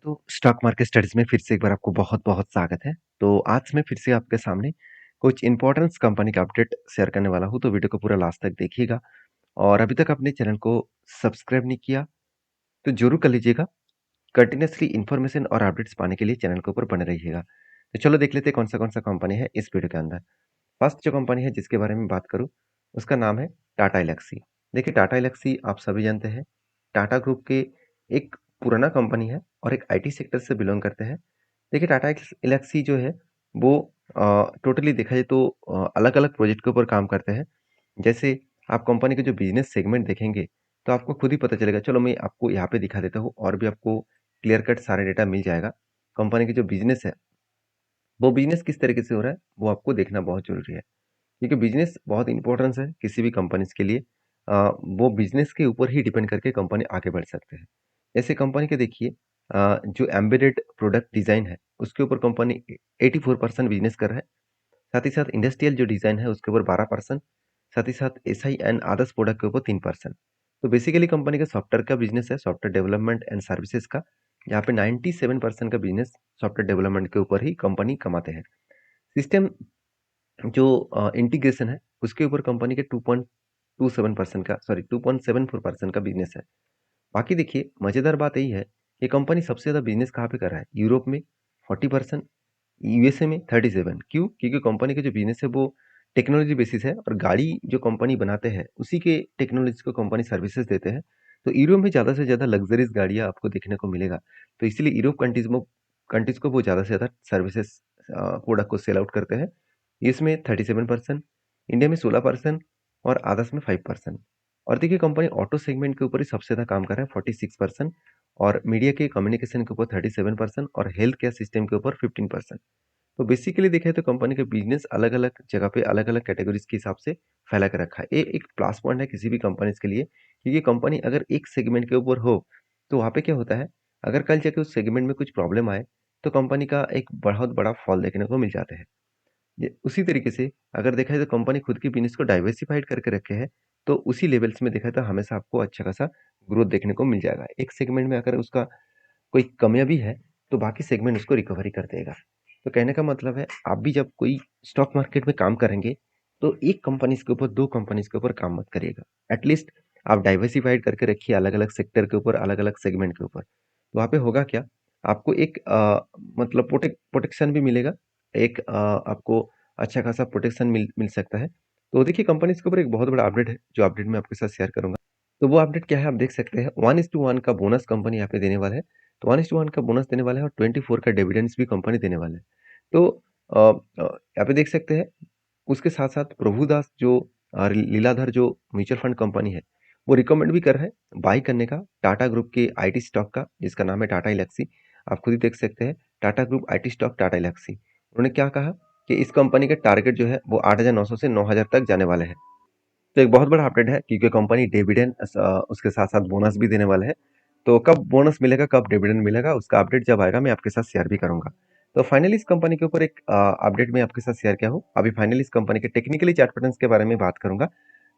तो stock market studies में फिर से एक बार आपको बहुत-बहुत स्वागत है। तो आज मैं फिर से आपके सामने कुछ इम्पोर्टेंस कंपनी का अपडेट शेयर करने वाला हूँ, तो वीडियो को पूरा लास्ट तक देखिएगा। और अभी तक आपने चैनल को सब्सक्राइब नहीं किया, तो ज़रूर कर लीजिएगा। कंटिन्यूअसली इन्फॉर्मेशन और अपडेट्स पाने के लिए चैनल के ऊपर बने रहिएगा। तो चलो देख लेते हैं कौन-सा कंपनी है इस वीडियो के अंदर। फर्स्ट जो कंपनी है जिसके बारे में बात करूँ, उसका नाम है टाटा एल्क्सी। देखिए टाटा एल्क्सी आप सभी जानते हैं, टाटा ग्रुप के एक पुराना कंपनी है और एक आईटी सेक्टर से बिलॉन्ग करते हैं। देखिए टाटा एल्क्सी जो है वो टोटली देखा जाए तो अलग-अलग प्रोजेक्ट के ऊपर काम करते हैं। जैसे आप कंपनी के जो बिज़नेस सेगमेंट देखेंगे, तो आपको खुद ही पता चलेगा। चलो मैं आपको यहाँ पे दिखा देता हूँ और भी आपको क्लियर कट सारा डेटा मिल जाएगा। कंपनी की जो बिज़नेस है, वो बिज़नेस किस तरीके से हो रहा है, वो आपको देखना बहुत ज़रूरी है। क्योंकि बिज़नेस बहुत इम्पोर्टेंस है किसी भी कंपनीज़ के लिए। वो बिज़नेस के ऊपर ही डिपेंड करके कंपनी आगे बढ़ सकते हैं। ऐसे कंपनी के देखिए जो एम्बेडेड प्रोडक्ट डिज़ाइन है, उसके ऊपर कंपनी 84% बिज़नेस कर रहा है। साथ ही साथ इंडस्ट्रियल जो डिज़ाइन है, उसके ऊपर 12%, साथ ही साथ एसआई एंड अदर्स प्रोडक्ट के ऊपर 3%। तो बेसिकली कंपनी का सॉफ्टवेयर का बिज़नेस है, सॉफ्टवेयर डेवलपमेंट एंड सर्विसेज का, जहाँ पे 97% का बिज़नेस सॉफ्टवेयर डेवलपमेंट के ऊपर ही कंपनी कमाते हैं। सिस्टम जो इंटीग्रेशन है, उसके ऊपर कंपनी के 2.27% का 2.74% का बिज़नेस है। बाकी देखिए मज़ेदार बात यही है कि कंपनी सबसे ज़्यादा बिज़नेस कहाँ पे कर रहा है? यूरोप में 40%, यूएसए में 37। क्यों? क्योंकि कंपनी का जो बिज़नेस है वो टेक्नोलॉजी बेसिस है और गाड़ी जो कंपनी बनाते हैं, उसी के टेक्नोलॉजी को कंपनी सर्विसेज़ देते हैं। तो यूरोप में ज़्यादा से ज़्यादा लग्ज़रीज़ गाड़ियाँ आपको देखने को मिलेगा। तो इसीलिए यूरोप कंट्रीज़ को वो ज़्यादा से ज़्यादा सर्विसेज़ प्रोडक्ट को सेल आउट करते हैं। इसमें 37%, इंडिया में 16% और अदर्स में 5%। और देखिए कंपनी ऑटो सेगमेंट के ऊपर ही सबसे ज़्यादा काम कर रहा है 46%, और मीडिया के कम्युनिकेशन के ऊपर 37% और हेल्थ केयर सिस्टम के ऊपर 15%। तो बेसिकली देखा तो कंपनी का बिजनेस अलग-अलग जगह पे अलग-अलग कैटेगरीज के हिसाब से फैला के रखा है। ये एक प्लस पॉइंट है किसी भी कंपनीज के लिए, क्योंकि कंपनी अगर एक सेगमेंट के ऊपर हो, तो वहाँ पे क्या होता है, अगर कल जाके उस सेगमेंट में कुछ प्रॉब्लम आए, तो कंपनी का एक बहुत बड़ा फॉल देखने को मिल जाता है। ये उसी तरीके से अगर देखा जाए तो कंपनी खुद के बिज़नेस को डाइवर्सिफ़ाइड करके रखे हैं, तो उसी लेवल्स में देखा तो हमेशा आपको अच्छा खासा ग्रोथ देखने को मिल जाएगा। एक सेगमेंट में अगर उसका कोई कमियाँ भी है, तो बाकी सेगमेंट उसको रिकवरी कर देगा। तो कहने का मतलब है, आप भी जब कोई स्टॉक मार्केट में काम करेंगे, तो एक कंपनीज़ के ऊपर, 2 कंपनीज़ के ऊपर काम मत करिएगा। एट लीस्ट आप डाइवर्सिफ़ाइड करके रखिए अलग-अलग सेक्टर के ऊपर, अलग-अलग सेगमेंट के ऊपर। तो वहाँ पे होगा क्या, आपको एक मतलब प्रोटेक्शन भी मिलेगा, एक आपको अच्छा खासा प्रोटेक्शन मिल मिल सकता है। तो देखिए कंपनीज़ के ऊपर एक बहुत बड़ा अपडेट है, जो अपडेट मैं आपके साथ शेयर करूँगा। तो वो अपडेट क्या है आप देख सकते हैं, 1:1 का बोनस कंपनी यहाँ पे देने वाला है। तो 1:1 का बोनस देने वाला है और 24 का डिविडेंड्स भी कंपनी देने वाला है। तो यहाँ पे देख सकते हैं, उसके साथ-साथ प्रभुदास जो लीलाधर जो म्यूचुअल फंड कंपनी है, वो रिकमेंड भी कर रहा है बाय करने का टाटा ग्रुप के आईटी स्टॉक का, जिसका नाम है टाटा एल्क्सी। आप खुद ही देख सकते हैं, Tata group IT stock Tata Elxsi. उन्होंने क्या कहा कि इस कंपनी का टारगेट जो है वो 8,900 से 9,000 तक जाने वाले हैं। तो एक बहुत बड़ा अपडेट है, क्योंकि कंपनी डिविडेंड उसके साथ-साथ बोनस भी देने वाला है। तो कब बोनस मिलेगा, कब डिविडेंड मिलेगा, उसका अपडेट जब आएगा मैं आपके साथ शेयर भी करूँगा। तो फाइनली इस कंपनी के ऊपर एक अपडेट मैं आपके साथ शेयर किया हूँ। अभी फाइनली इस कंपनी के टेक्निकली चार्ट पैटर्न्स के बारे में बात करूँगा।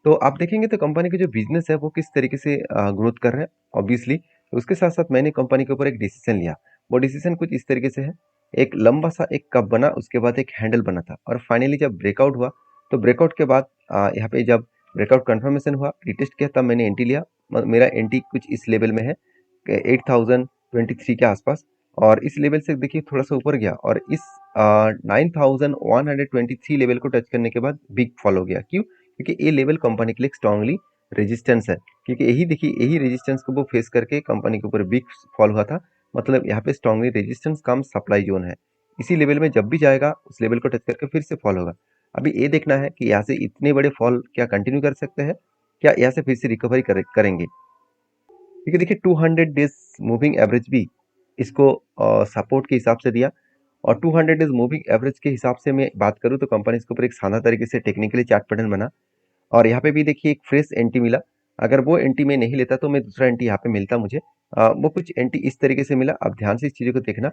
तो आप देखेंगे तो कंपनी का जो बिज़नेस है वो किस तरीके से ग्रोथ कर रहा है ऑब्वियसली। उसके साथ-साथ मैंने कंपनी के ऊपर एक डिसीज़न लिया। वो डिसीज़न कुछ इस तरीके से है, एक लंबा-सा एक कप बना, उसके बाद एक हैंडल बना था और फाइनली जब ब्रेकआउट हुआ, तो ब्रेकआउट के बाद यहाँ पे जब ब्रेकआउट कंफर्मेशन हुआ, रिटेस्ट किया, तब मैंने एंट्री लिया। मेरा एंट्री कुछ इस लेवल में है, 8023 के आसपास, और इस लेवल से देखिए थोड़ा सा ऊपर गया और इस 9123 लेवल को टच करने के बाद बिग फॉल हो गया। क्यों? क्योंकि ये लेवल कंपनी के लिए स्ट्रांगली रेजिस्टेंस है, क्योंकि यही देखिए यही रेजिस्टेंस को वो फेस करके कंपनी के ऊपर बिग फॉल हुआ था। मतलब यहाँ पे स्ट्रांगली रेजिस्टेंस कम सप्लाई जोन है। इसी लेवल में जब भी जाएगा उस लेवल को टच करके फिर से फॉल होगा। अभी ये देखना है कि यहाँ से इतने बड़े फॉल क्या कंटिन्यू कर सकते हैं, क्या यहाँ से फिर से रिकवरी करेंगे। क्योंकि देखिए 200 डेज मूविंग एवरेज भी इसको सपोर्ट के हिसाब से दिया, और 200 डेज मूविंग एवरेज के हिसाब से मैं बात करूँ तो कंपनी इसके ऊपर एक शानदार तरीके से टेक्निकली चार्ट पैटर्न बना, और यहाँ पे भी देखिए एक फ्रेश एंट्री मिला। अगर वो एंट्री मैं नहीं लेता तो मैं दूसरा एंट्री यहाँ पे मिलता मुझे। वो कुछ एंट्री इस तरीके से मिला। अब ध्यान से इस चीज़ों को देखना।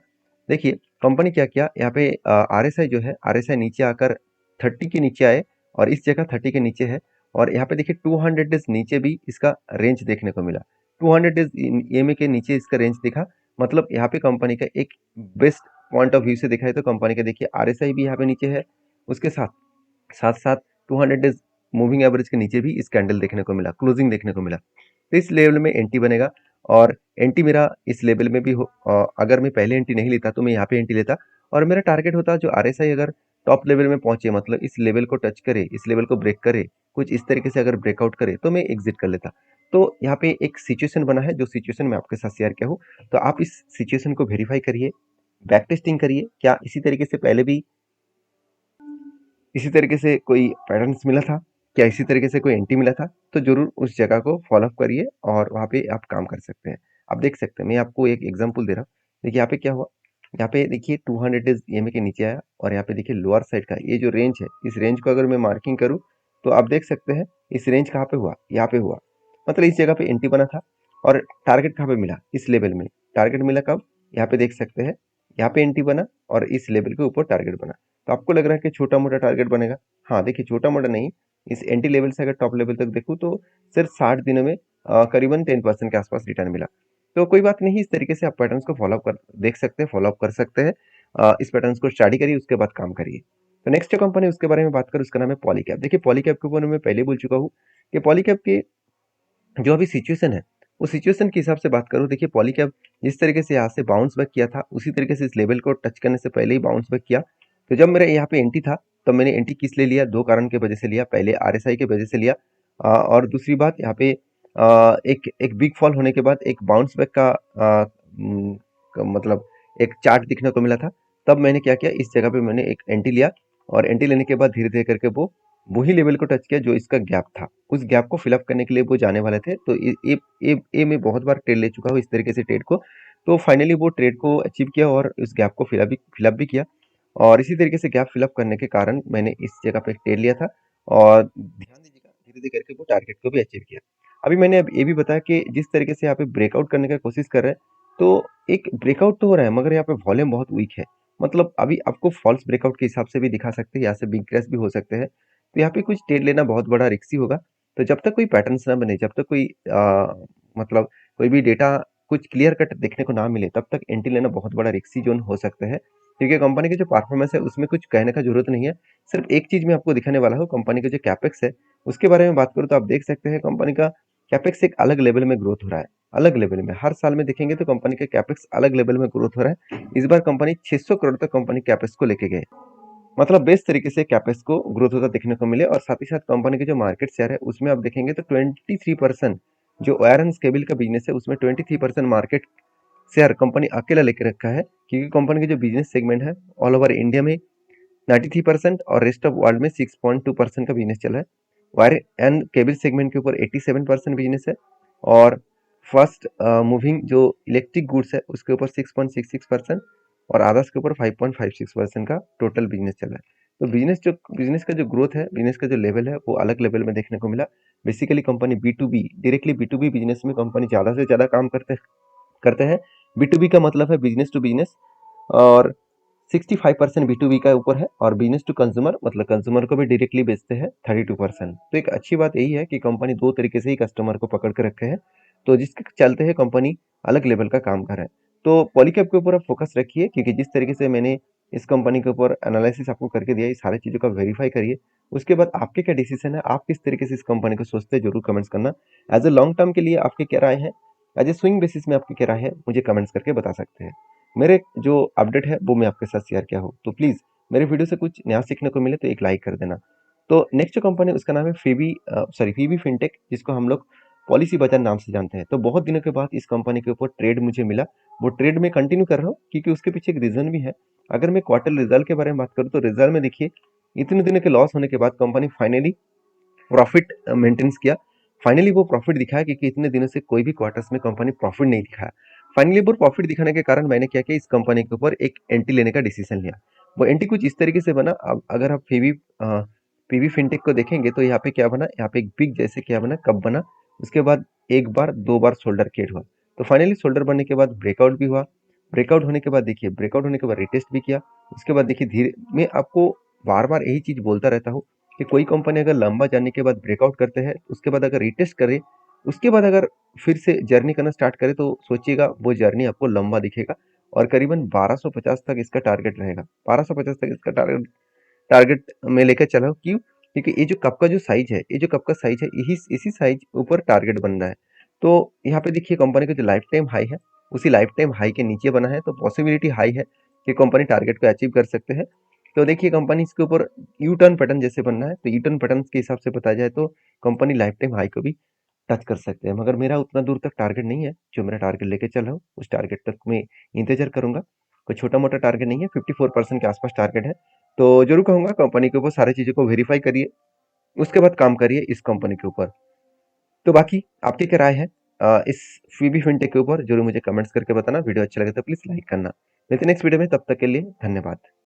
देखिए कंपनी क्या किया, यहाँ पे आरएसआई जो है, आरएसआई नीचे आकर 30 के नीचे आए और इस जगह 30 के नीचे है, और यहाँ पे देखिए 200 डेज नीचे भी इसका रेंज देखने को मिला। 200 डेज ईएमए के नीचे इसका रेंज दिखा, मतलब यहाँ पे कंपनी का एक बेस्ट पॉइंट ऑफ व्यू से देखा है तो कंपनी का देखिए आरएसआई भी यहाँ पे नीचे है, उसके साथ साथ साथ 200 डेज मूविंग एवरेज के नीचे भी इस कैंडल देखने को मिला, क्लोजिंग देखने को मिला। तो इस लेवल में एंटी बनेगा और एंटी मेरा इस लेवल में भी अगर मैं पहले एंटी नहीं लेता तो मैं यहाँ पे एंटी लेता और मेरा टारगेट होता जो आरएसआई अगर टॉप लेवल में पहुंचे, मतलब इस लेवल को टच करे, इस लेवल को ब्रेक करे, कुछ इस तरीके से अगर ब्रेकआउट करे तो मैं एग्जिट कर लेता। तो यहाँ पे एक सिचुएशन बना है, जो सिचुएशन मैं आपके साथ शेयर किया हूँ। तो आप इस सिचुएशन को वेरीफाई करिए, बैक टेस्टिंग करिए, क्या इसी तरीके से पहले भी इसी तरीके से कोई पैटर्न्स मिला था, क्या इसी तरीके से कोई एंटी मिला था, तो जरूर उस जगह को फॉलो अप करिए और वहाँ पे आप काम कर सकते हैं। आप देख सकते हैं, मैं आपको एक एग्जांपल दे रहा हूँ। देखिए यहाँ पे क्या हुआ, यहाँ पे देखिए 200 डेज ईएमए के नीचे आया और यहाँ पे देखिए लोअर साइड का ये जो रेंज है, इस रेंज को अगर मैं मार्किंग करूँ तो आप देख सकते हैं इस रेंज कहाँ पे हुआ, यहाँ पे हुआ, मतलब इस जगह पे एंटी बना था। और टारगेट कहाँ पे मिला, इस लेवल में टारगेट मिला कब, यहाँ पे देख सकते हैं, यहाँ पे एंटी बना और इस लेवल के ऊपर टारगेट बना। तो आपको लग रहा है कि छोटा मोटा टारगेट बनेगा, हाँ देखिए छोटा मोटा नहीं, इस एंटी लेवल से अगर टॉप लेवल तक देखूँ तो सिर्फ 60 दिनों में करीबन 10% के आसपास रिटर्न मिला। तो कोई बात नहीं, इस तरीके से आप पैटर्न्स को फॉलो कर देख सकते हैं, फॉलो अप कर सकते हैं। इस पैटर्न्स को स्टडी करिए, उसके बाद काम करिए। तो नेक्स्ट जो कंपनी उसके बारे में बात करें, उसका नाम है पॉलीकैब। देखिए पॉलीकैब के ऊपर मैं पहले बोल चुका हूँ कि पॉलीकैब के जो अभी सिचुएशन है, उस सिचुएशन के हिसाब से बात करूँ, देखिए पॉलीकैब जिस तरीके से यहाँ से बाउंस बैक किया था, उसी तरीके से इस लेवल को टच करने से पहले ही बाउंस बैक किया। तो जब मेरा यहाँ पे एंटी था, तो मैंने एंटी किस लिए लिया, दो कारण की वजह से लिया। पहले आरएसआई की वजह से लिया, और दूसरी बात यहाँ पे एक एक बिग फॉल होने के बाद एक बाउंस बैक का मतलब एक चार्ट दिखने को मिला था। तब मैंने क्या किया, इस जगह पे मैंने एक एंटी लिया और एंटी लेने के बाद धीरे धीरे करके वो वही लेवल को टच किया जो इसका गैप था। उस गैप को फिलअप करने के लिए वो जाने वाले थे। तो ये मैं बहुत बार ट्रेड ले चुका हूँ इस तरीके से ट्रेड को। तो फाइनली वो ट्रेड को अचीव किया और इस गैप को फिलअप भी किया। और इसी तरीके से गैप फिलअप करने के कारण मैंने इस जगह पे ट्रेड लिया था और ध्यान दीजिएगा धीरे धीरे करके वो टारगेट को भी अचीव किया। अभी मैंने अब ये भी बताया कि जिस तरीके से यहाँ पे ब्रेकआउट करने का कोशिश कर रहे हैं, तो एक ब्रेकआउट तो हो रहा है मगर यहाँ पे वॉल्यूम बहुत वीक है। मतलब अभी आपको फॉल्स ब्रेकआउट के हिसाब से भी दिखा सकते हैं, यहाँ से बिग क्रैश भी हो सकते हैं। तो यहाँ पे कुछ ट्रेड लेना बहुत बड़ा रिस्की होगा। तो जब तक कोई पैटर्न्स ना बने, जब तक कोई मतलब कोई भी डेटा कुछ क्लियर कट देखने को ना मिले, तब तक एंट्री लेना बहुत बड़ा रिस्की जोन हो सकता है। क्योंकि कंपनी की जो परफॉर्मेंस है उसमें कुछ कहने का जरूरत नहीं है। सिर्फ एक चीज मैं आपको दिखाने वाला हूँ, कंपनी का जो कैपेक्स है उसके बारे में बात करूँ तो आप देख सकते हैं कंपनी का कैपेक्स एक अलग लेवल में ग्रोथ हो रहा है। अलग लेवल में हर साल में देखेंगे तो कंपनी का कैपेक्स अलग लेवल में ग्रोथ हो रहा है। इस बार कंपनी 600 करोड़ तक कंपनी कैपेक्स को लेके गए, मतलब बेस्ट तरीके से कैपेक्स को ग्रोथ होता देखने को मिले। और साथ ही साथ कंपनी के जो मार्केट शेयर है उसमें आप देखेंगे तो 23%, जो वायर एंड केबल का बिजनेस है उसमें 23% मार्केट शेयर कंपनी अकेला लेके रखा है। क्योंकि कंपनी के जो बिजनेस सेगमेंट है ऑल ओवर इंडिया में 93% और रेस्ट ऑफ वर्ल्ड में 6.2% का बिजनेस चल रहा है। वायर एंड केबल सेगमेंट के ऊपर 87% बिजनेस है और फर्स्ट मूविंग जो इलेक्ट्रिक गुड्स है उसके ऊपर 6.66% और आदर्श के ऊपर 5.56% का टोटल बिजनेस चल रहा है। तो बिजनेस का जो ग्रोथ है, बिजनेस का जो लेवल है वो अलग लेवल में देखने को मिला। Basically company B to B, directly B to B business में कंपनी ज़्यादा से ज़्यादा काम करते हैं। बी टू बी का मतलब है बिजनेस टू बिजनेस, और 65% बी टू बी का ऊपर है और बिजनेस टू कंज्यूमर मतलब कंज्यूमर को भी डायरेक्टली बेचते हैं 32%। तो एक अच्छी बात यही है कि कंपनी दो तरीके से ही कस्टमर को पकड़ के रखे हैं, तो जिसके चलते है कंपनी अलग लेवल का काम कर रहा है। तो पॉलीकैब के ऊपर आप फोकस रखिए, क्योंकि जिस तरीके से मैंने इस कंपनी के ऊपर एनालिसिस आपको करके दिया, ये सारी चीज़ों का वेरीफाई करिए। उसके बाद आपके क्या डिसीजन है, आप किस तरीके से इस कंपनी को सोचते हैं, जरूर कमेंट्स करना। एज ए लॉन्ग टर्म के लिए आपकी क्या राय है, एज ए स्विंग बेसिस में आपकी क्या राय है, मुझे कमेंट्स करके बता सकते हैं। मेरे जो अपडेट है वो मैं आपके साथ शेयर किया हूँ, तो प्लीज़ मेरे वीडियो से कुछ नया सीखने को मिले तो एक लाइक कर देना। तो नेक्स्ट जो कंपनी उसका नाम है फीबी फिनटेक, जिसको हम लोग पॉलिसी बाजार नाम से जानते हैं। तो बहुत दिनों के बाद इस कंपनी के ऊपर ट्रेड मुझे मिला, वो ट्रेड में कंटिन्यू कर रहा हूँ क्योंकि उसके पीछे एक रीजन भी है। अगर मैं क्वार्टर रिजल्ट के बारे में बात करूँ तो रिजल्ट में देखिए इतने दिनों के लॉस होने के बाद कंपनी फाइनली प्रॉफिट मेंटेन्स किया। फाइनली वो प्रॉफिट दिखाया, क्योंकि इतने दिनों से कोई भी क्वार्टर्स में कंपनी प्रॉफिट नहीं दिखाया। फाइनली वो प्रॉफिट दिखाने के कारण मैंने क्या किया, इस कंपनी के ऊपर एक एंटी लेने का डिसीजन लिया। वो एंटी कुछ इस तरीके से बना, अब अगर आप पीवी फिनटेक को देखेंगे तो यहाँ पे क्या बना, यहाँ पे एक बिग जैसे क्या बना, कब बना, उसके बाद एक बार दो बार शोल्डर क्रिएट हुआ। तो फाइनली शोल्डर बनने के बाद ब्रेकआउट भी हुआ। ब्रेकआउट होने के बाद देखिए, ब्रेकआउट होने के बाद रिटेस्ट भी किया। उसके बाद देखिए धीरे, मैं आपको बार बार यही चीज बोलता रहता हूँ कि कोई कंपनी अगर लंबा जाने के बाद ब्रेकआउट करते हैं, उसके बाद अगर रिटेस्ट करे उसके बाद अगर फिर से जर्नी करना स्टार्ट करें तो सोचिएगा वो जर्नी आपको लंबा दिखेगा और करीबन 1250 तक इसका टारगेट रहेगा। 1250 तक इसका टारगेट टारगेट में लेकर चलो। क्यों? क्योंकि ये जो कप का जो साइज है, ये जो कप का साइज है, यही इसी साइज ऊपर टारगेट बन रहा है। तो यहाँ पे देखिए कंपनी का जो लाइफ टाइम हाई है, उसी लाइफ टाइम हाई के नीचे बना है, तो पॉसिबिलिटी हाई है कि कंपनी टारगेट को अचीव कर सकते हैं। तो देखिए कंपनी इसके ऊपर यू टर्न पैटर्न जैसे बनना है, तो यू टर्न पैटर्न के हिसाब से बताया जाए तो कंपनी लाइफ टाइम हाई को भी टच कर सकते हैं। मगर मेरा उतना दूर तक टारगेट नहीं है, जो मेरा टारगेट लेके चल रहा हूँ उस टारगेट तक मैं इंतजार करूंगा। कोई छोटा मोटा टारगेट नहीं है, 54% के आसपास टारगेट है। तो जरूर कहूंगा कंपनी के ऊपर सारी चीजों को वेरीफाई करिए, उसके बाद काम करिए इस कंपनी के ऊपर। तो बाकी आपकी क्या राय है इस फीबी फिनटेक के ऊपर, जरूर मुझे कमेंट्स करके बताना। वीडियो अच्छा लगे तो प्लीज लाइक करना। मिलते नेक्स्ट वीडियो में, तब तक के लिए धन्यवाद।